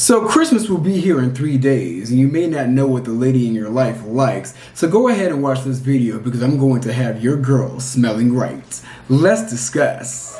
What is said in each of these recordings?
So Christmas will be here in 3 days, and you may not know what the lady in your life likes. So go ahead and watch this video because I'm going to have your girl smelling right. Let's discuss.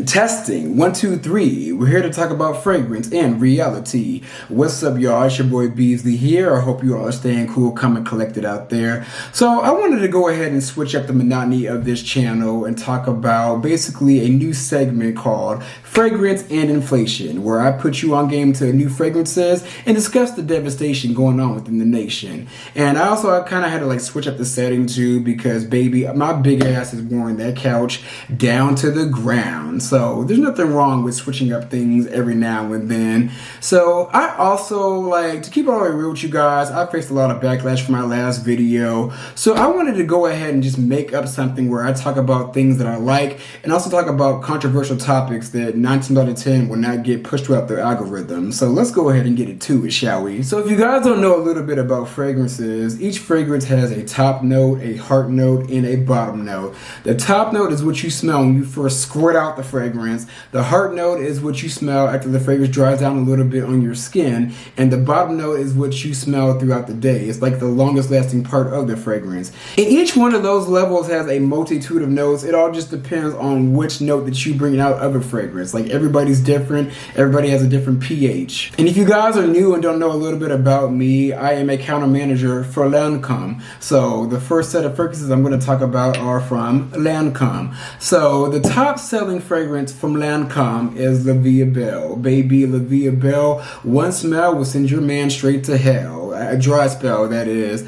Testing, 1, 2, 3. We're here to talk about fragrance and reality. What's up, y'all? It's your boy Beasley here. I hope you all are staying cool, calm, and collected out there. So I wanted to go ahead and switch up the monotony of this channel and talk about basically a new segment called Fragrance and Inflation, where I put you on game to new fragrances and discuss the devastation going on within the nation. And I kind of had to switch up the setting too, because baby, my big ass is wearing that couch down to the ground. So there's nothing wrong with switching up things every now and then. So I also, to keep it all the way real with you guys, I faced a lot of backlash from my last video. So I wanted to go ahead and just make up something where I talk about things that I like and also talk about controversial topics that 9 times out of 10 will not get pushed throughout the algorithm. So let's go ahead and get into it, shall we? So if you guys don't know a little bit about fragrances, each fragrance has a top note, a heart note, and a bottom note. The top note is what you smell when you first squirt out the fragrance. The heart note is what you smell after the fragrance dries down a little bit on your skin, and the bottom note is what you smell throughout the day. It's like the longest lasting part of the fragrance. And each one of those levels has a multitude of notes. It all just depends on which note that you bring out of a fragrance. Everybody's different. Everybody has a different pH. And if you guys are new and don't know a little bit about me, I am a counter manager for Lancôme. So the first set of fragrances I'm going to talk about are from Lancôme. So the top selling fragrance from Lancôme is La Vie est Belle. Baby, La Vie est Belle, one smell will send your man straight to hell. A dry spell, that is.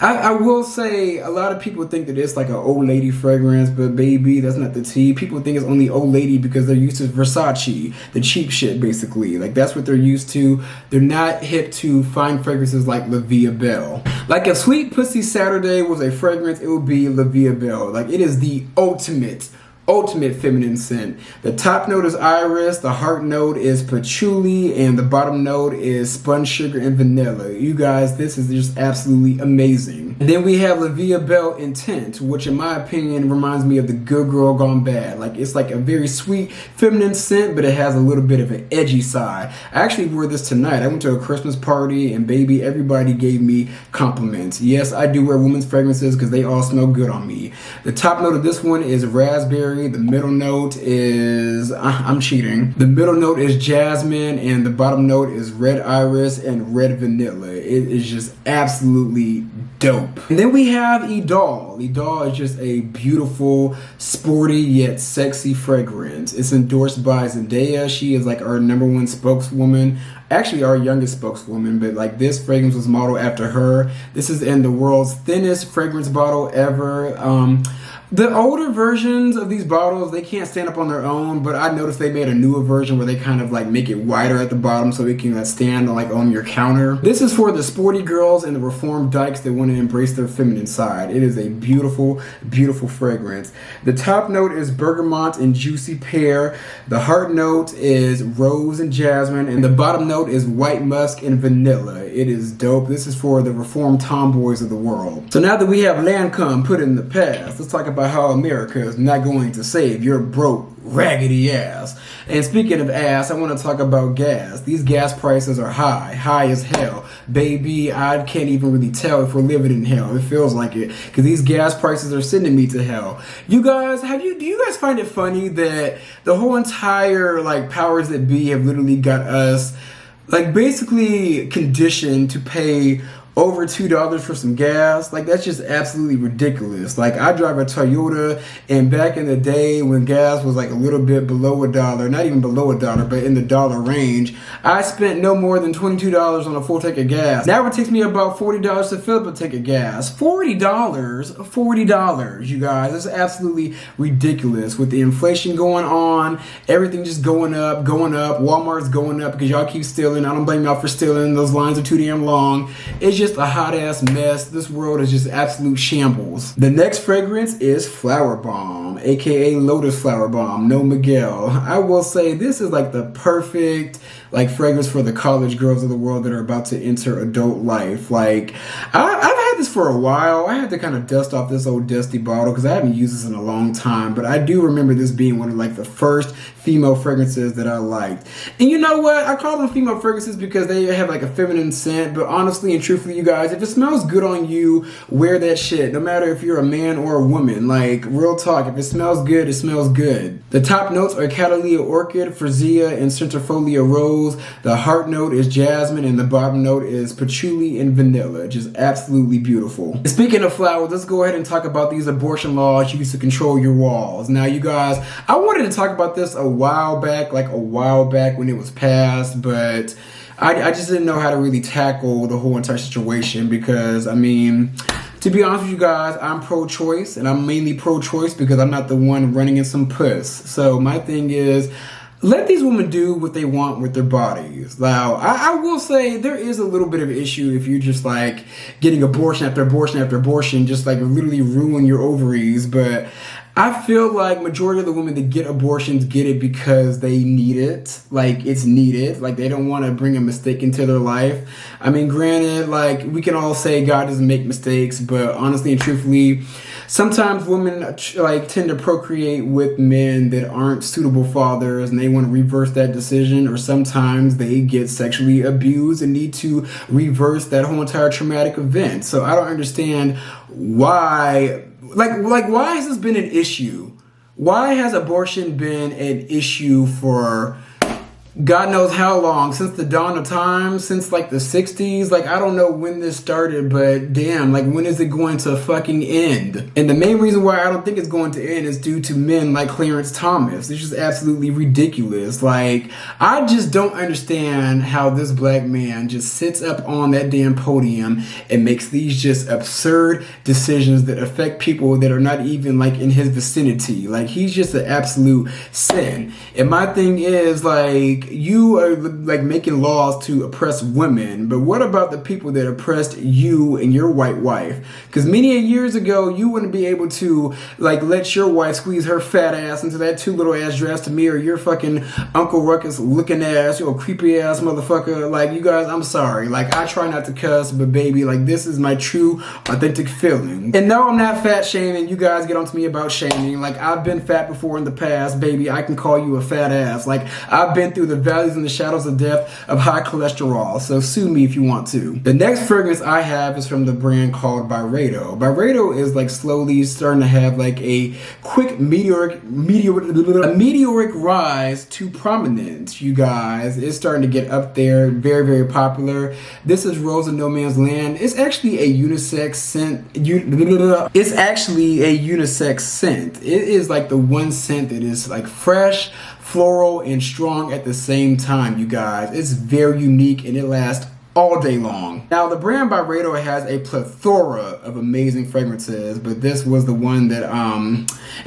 I will say, a lot of people think that it's like an old lady fragrance, but baby, that's not the tea. People think it's only old lady because they're used to Versace, the cheap shit, basically. That's what they're used to. They're not hip to fine fragrances like La Vie est Belle. If Sweet Pussy Saturday was a fragrance, it would be La Vie est Belle. It is the ultimate feminine scent. The top note is iris, the heart note is patchouli, and the bottom note is spun sugar and vanilla. You guys, this is just absolutely amazing. And then we have La Vie est Belle Intense, which in my opinion reminds me of the Good Girl Gone Bad. It's like a very sweet feminine scent, but it has a little bit of an edgy side. I actually wore this tonight. I went to a Christmas party and baby, everybody gave me compliments. Yes, I do wear women's fragrances because they all smell good on me. The top note of this one is raspberry. The middle note is, I'm cheating. The middle note is jasmine, and the bottom note is red iris and red vanilla. It is just absolutely dope. And then we have Idol. Idol is just a beautiful, sporty, yet sexy fragrance. It's endorsed by Zendaya. She is our #1 spokeswoman. Actually our youngest spokeswoman, but this fragrance was modeled after her. This is in the world's thinnest fragrance bottle ever. The older versions of these bottles, they can't stand up on their own, but I noticed they made a newer version where they kind of make it wider at the bottom so it can stand on your counter. This is for the sporty girls and the reformed dykes that want to embrace their feminine side. It is a beautiful, beautiful fragrance. The top note is bergamot and juicy pear. The heart note is rose and jasmine, and the bottom note is white musk and vanilla. It is dope. This is for the reformed tomboys of the world. So now that we have Lancôme put in the past, let's talk about how America is not going to save your broke, raggedy ass. And speaking of ass, I want to talk about gas. These gas prices are high as hell. Baby, I can't even really tell if we're living in hell. It feels like it, because these gas prices are sending me to hell. You guys, do you guys find it funny that the whole entire powers that be have literally got us basically conditioned to pay over $2 for some gas? That's just absolutely ridiculous. I drive a Toyota, and back in the day when gas was a little bit below $1, not even below $1, but in the dollar range, I spent no more than $22 on a full tank of gas. Now it takes me about $40 to fill up a tank of gas. $40, you guys. It's absolutely ridiculous with the inflation going on, everything just going up. Walmart's going up because y'all keep stealing. I don't blame y'all for stealing. Those lines are too damn long. It's just a hot ass mess. This world is just absolute shambles. The next fragrance is Flower Bomb, aka Lotus Flower Bomb, no Miguel. I will say this is like the perfect like fragrance for the college girls of the world that are about to enter adult life. Like I've had this for a while. I had to kind of dust off this old dusty bottle because I haven't used this in a long time, but I do remember this being one of like the first female fragrances that I liked. And you know what? I call them female fragrances because they have like a feminine scent, but honestly and truthfully, you guys, if it smells good on you, wear that shit, no matter if you're a man or a woman. Like, real talk, if it smells good, it smells good. The top notes are Catalea Orchid, Freesia, and Centrifolia Rose. The heart note is jasmine, and the bottom note is patchouli and vanilla. Just absolutely beautiful. And speaking of flowers, let's go ahead and talk about these abortion laws used to control your walls. Now, you guys, I wanted to talk about this a while back when it was passed, but I just didn't know how to really tackle the whole entire situation because, I mean, to be honest with you guys, I'm pro-choice, and I'm mainly pro-choice because I'm not the one running in some puss. So my thing is, let these women do what they want with their bodies. Now, I will say there is a little bit of an issue if you're just like getting abortion after abortion after abortion, just like literally ruin your ovaries. But I feel like majority of the women that get abortions get it because they need it. Like, it's needed. Like, they don't want to bring a mistake into their life. I mean, granted, like, we can all say God doesn't make mistakes, but honestly and truthfully, sometimes women like tend to procreate with men that aren't suitable fathers and they want to reverse that decision, or sometimes they get sexually abused and need to reverse that whole entire traumatic event. So I don't understand why, why has this been an issue? Why has abortion been an issue for God knows how long, since the dawn of time, since like the 60s? Like, I don't know when this started, but damn, like, when is it going to fucking end? And the main reason why I don't think it's going to end is due to men like Clarence Thomas. It's just absolutely ridiculous. Like, I just don't understand how this black man just sits up on that damn podium and makes these just absurd decisions that affect people that are not even like in his vicinity. Like, he's just an absolute sin. And my thing is, like, you are like making laws to oppress women, but what about the people that oppressed you and your white wife? Because many years ago, you wouldn't be able to like let your wife squeeze her fat ass into that too little ass dress to mirror your fucking Uncle Ruckus looking ass, you creepy ass motherfucker. Like, you guys, I'm sorry. Like, I try not to cuss, but baby, like, this is my true, authentic feeling. And no, I'm not fat shaming. You guys get on to me about shaming. Like, I've been fat before in the past, baby. I can call you a fat ass. Like, I've been through the valleys and the shadows of death of high cholesterol, so sue me if you want to. The next fragrance I have is from the brand called Byredo. Byredo is like slowly starting to have like a quick meteoric rise to prominence, you guys. It's starting to get up there, very, very popular. This is Rose of No Man's Land. It's actually a unisex scent. It's actually a unisex scent. It is like the one scent that is like fresh, floral, and strong at the same time, you guys. It's very unique and it lasts all day long. Now, the brand Byredo has a plethora of amazing fragrances, but this was the one that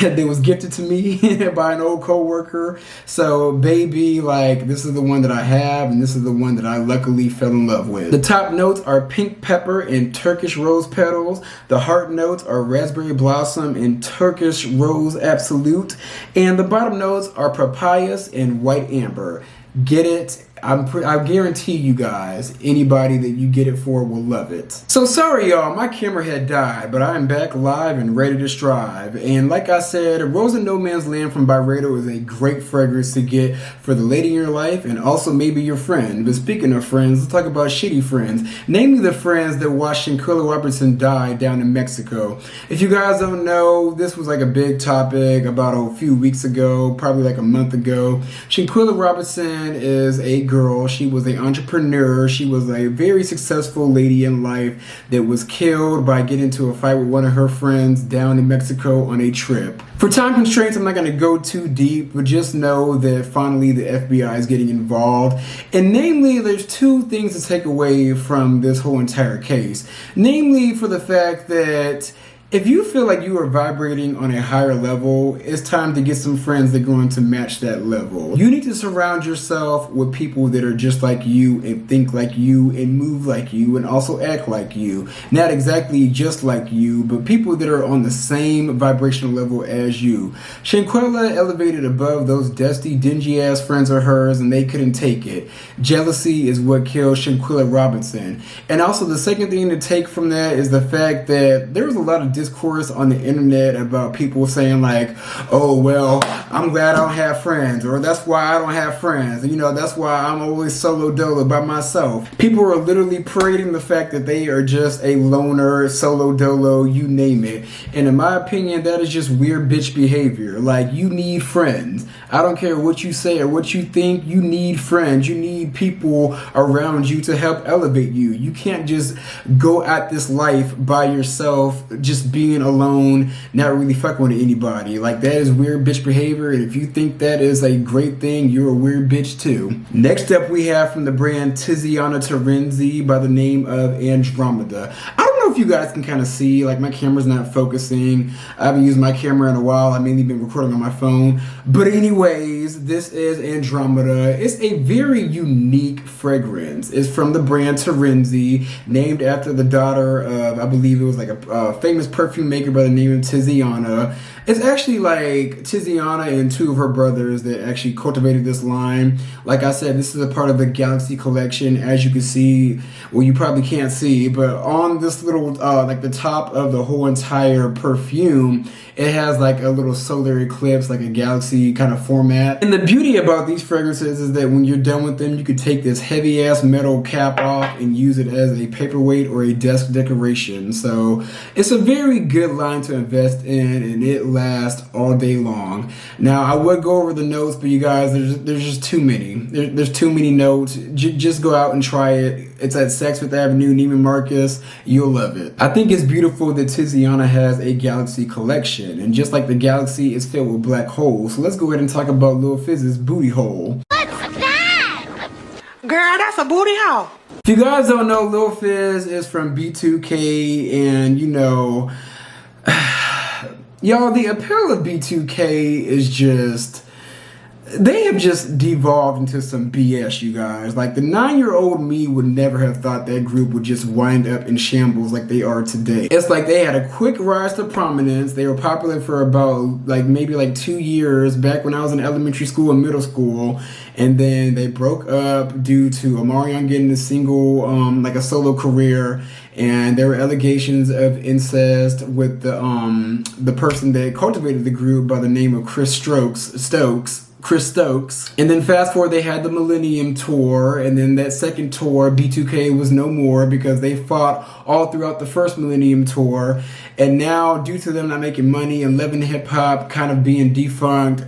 that was gifted to me by an old co-worker. So baby, like, this is the one that I have, and this is the one that I luckily fell in love with. The top notes are pink pepper and Turkish rose petals. The heart notes are raspberry blossom and Turkish rose absolute. And the bottom notes are papayas and white amber. Get it? I guarantee you guys, anybody that you get it for will love it. So sorry y'all, my camera had died, but I am back live and ready to strive. And like I said, Rose in No Man's Land from Byredo is a great fragrance to get for the lady in your life and also maybe your friend. But speaking of friends, let's talk about shitty friends. Namely the friends that watched Shanquella Robertson die down in Mexico. If you guys don't know, this was like a big topic about a few weeks ago, probably like a month ago. Shanquella Robertson is a girl. She was an entrepreneur. She was a very successful lady in life that was killed by getting into a fight with one of her friends down in Mexico on a trip. For time constraints, I'm not going to go too deep, but just know that finally the FBI is getting involved. And namely, there's two things to take away from this whole entire case. Namely, for the fact that If you feel like you are vibrating on a higher level, it's time to get some friends that are going to match that level. You need to surround yourself with people that are just like you and think like you and move like you and also act like you. Not exactly just like you, but people that are on the same vibrational level as you. Shanquella elevated above those dusty, dingy ass friends of hers and they couldn't take it. Jealousy is what killed Shanquella Robinson. And also the second thing to take from that is the fact that there was a lot of discourse on the internet about people saying like, oh, well, I'm glad I don't have friends, or that's why I don't have friends, and that's why I'm always solo dolo by myself. People are literally parading the fact that they are just a loner, solo dolo, you name it. And in my opinion, that is just weird bitch behavior. Like, you need friends. I don't care what you say or what you think, you need friends. You need people around you to help elevate you. You can't just go at this life by yourself, just being alone, not really fucking with anybody. Like, that is weird bitch behavior, and if you think that is a great thing, you're a weird bitch too. Next up, we have from the brand Tiziana Terenzi by the name of Andromeda. I don't know if you guys can kind of see, like, my camera's not focusing. I haven't used my camera in a while. I've mainly been recording on my phone. But anyways, this is Andromeda. It's a very unique fragrance. It's from the brand Terenzi, named after the daughter of, I believe it was like a famous perfume maker by the name of Tiziana. It's actually like Tiziana and two of her brothers that actually cultivated this line. Like I said, this is a part of the Galaxy collection. As you can see, well, you probably can't see, but on this little, like the top of the whole entire perfume, it has like a little solar eclipse, like a galaxy kind of format. And the beauty about these fragrances is that when you're done with them, you could take this heavy ass metal cap off and use it as a paperweight or a desk decoration. So it's a very good line to invest in, and it lasts all day long. Now, I would go over the notes, but you guys, there's just too many. There's too many notes. Just go out and try it. It's at Saks Avenue, Neiman Marcus. You'll love it. I think it's beautiful that Tiziana has a Galaxy collection, and just like the Galaxy is filled with black holes. So let's go ahead and talk about Lil Fizz's booty hole. What's that? Girl, that's a booty hole. If you guys don't know, Lil Fizz is from B2K, and y'all, the appeal of B2K is just, they have just devolved into some BS, you guys. Like, the 9-year-old me would never have thought that group would just wind up in shambles like they are today. It's like they had a quick rise to prominence. They were popular for about maybe 2 years back when I was in elementary school and middle school. And then they broke up due to Omarion getting a single, a solo career. And there were allegations of incest with the person that cultivated the group by the name of Chris Stokes. And then fast forward, they had the Millennium Tour, and then that second tour, B2K was no more because they fought all throughout the first Millennium Tour. And now, due to them not making money and Love and Hip Hop kind of being defunct,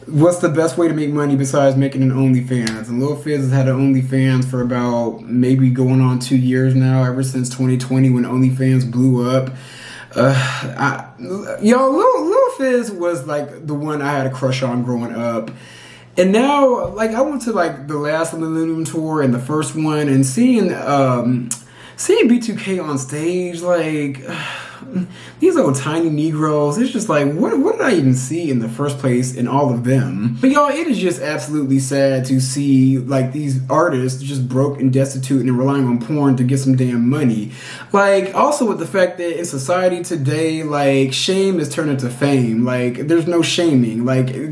what's the best way to make money besides making an OnlyFans? And Lil Fizz has had an OnlyFans for about maybe going on 2 years now, ever since 2020 when OnlyFans blew up. Lil Fizz was like the one I had a crush on growing up. And now, I went to the last Millennium Tour and the first one, and seeing B2K on stage, these little tiny Negroes, it's just what did I even see in the first place in all of them? But y'all, it is just absolutely sad to see these artists just broke and destitute and relying on porn to get some damn money. Also with the fact that in society today, shame is turned into fame. There's no shaming.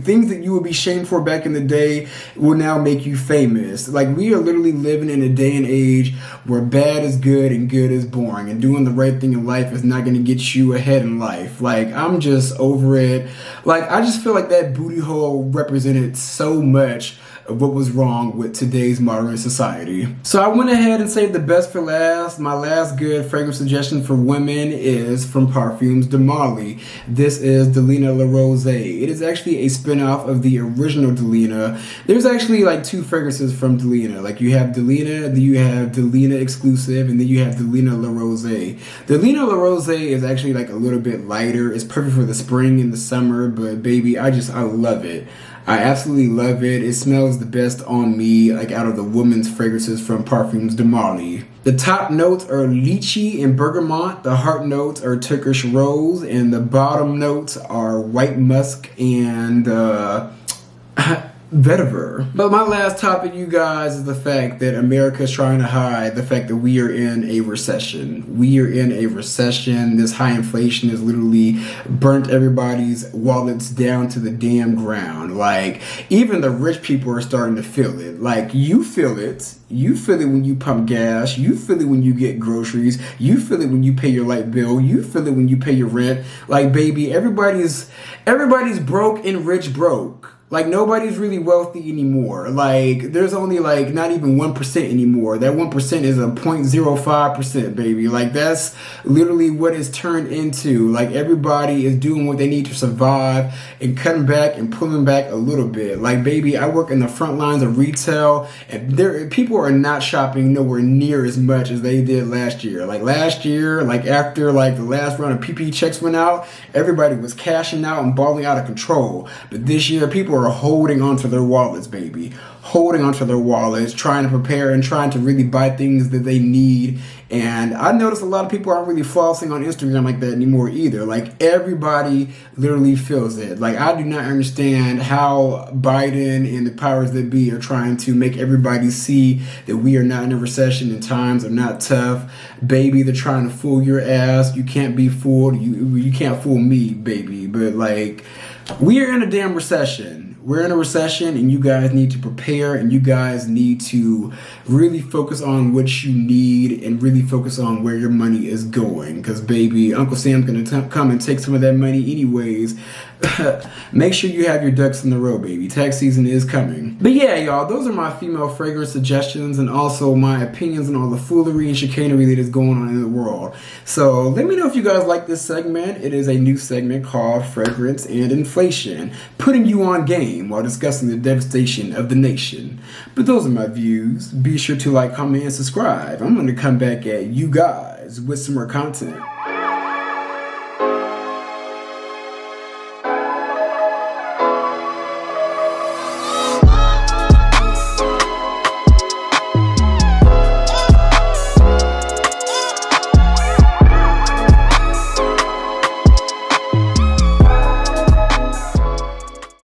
Things that you would be shamed for back in the day will now make you famous. We are literally living in a day and age where bad is good and good is boring, and doing the right thing in life is not going to get you ahead in life. I'm just over it. I just feel like that booty hole represented so much of what was wrong with today's modern society. So I went ahead and saved the best for last. My last good fragrance suggestion for women is from Parfums de Marly. This is Delina La Rose. It is actually a spin-off of the original Delina. There's actually 2 fragrances from Delina. You have Delina, then you have Delina Exclusive, and then you have Delina La Rose. Delina La Rose is actually a little bit lighter. It's perfect for the spring and the summer, but baby, I love it. I absolutely love it. It smells the best on me, like out of the women's fragrances from Parfums de Marly. The top notes are lychee and bergamot. The heart notes are Turkish rose, and the bottom notes are white musk and vetiver. But my last topic, you guys, is the fact that America is trying to hide the fact that we are in a recession. We are in a recession. This high inflation has literally burnt everybody's wallets down to the damn ground. Like, even the rich people are starting to feel it. Like, you feel it. You feel it when you pump gas. You feel it when you get groceries. You feel it when you pay your light bill. You feel it when you pay your rent. Like, baby, everybody's broke and rich broke. Like, nobody's really wealthy anymore. Like, there's only, like, not even 1% anymore. That 1% is a 0.05%, baby. Like, that's literally what it's turned into. Like, everybody is doing what they need to survive and cutting back and pulling back a little bit. Like, baby, I work in the front lines of retail, and people are not shopping nowhere near as much as they did last year. Like, last year, like, after, like, the last round of PPE checks went out, everybody was cashing out and balling out of control. But this year, people are holding onto their wallets, baby. Holding onto their wallets, trying to prepare and trying to really buy things that they need. And I noticed a lot of people aren't really flossing on Instagram like that anymore either. Like, everybody literally feels it. Like, I do not understand how Biden and the powers that be are trying to make everybody see that we are not in a recession and times are not tough. Baby, they're trying to fool your ass. You can't be fooled. You can't fool me, baby. But, like, we are in a damn recession. We're in a recession, and you guys need to prepare, and you guys need to really focus on what you need and really focus on where your money is going. Because, baby, Uncle Sam's going to come and take some of that money anyways. Make sure you have your ducks in a row, baby. Tax season is coming. But yeah, y'all, those are my female fragrance suggestions and also my opinions on all the foolery and chicanery that is going on in the world. So let me know if you guys like this segment. It is a new segment called Fragrance and Inflation, putting you on game while discussing the devastation of the nation. But those are my views. Be sure to like, comment, and subscribe. I'm going to come back at you guys with some more content.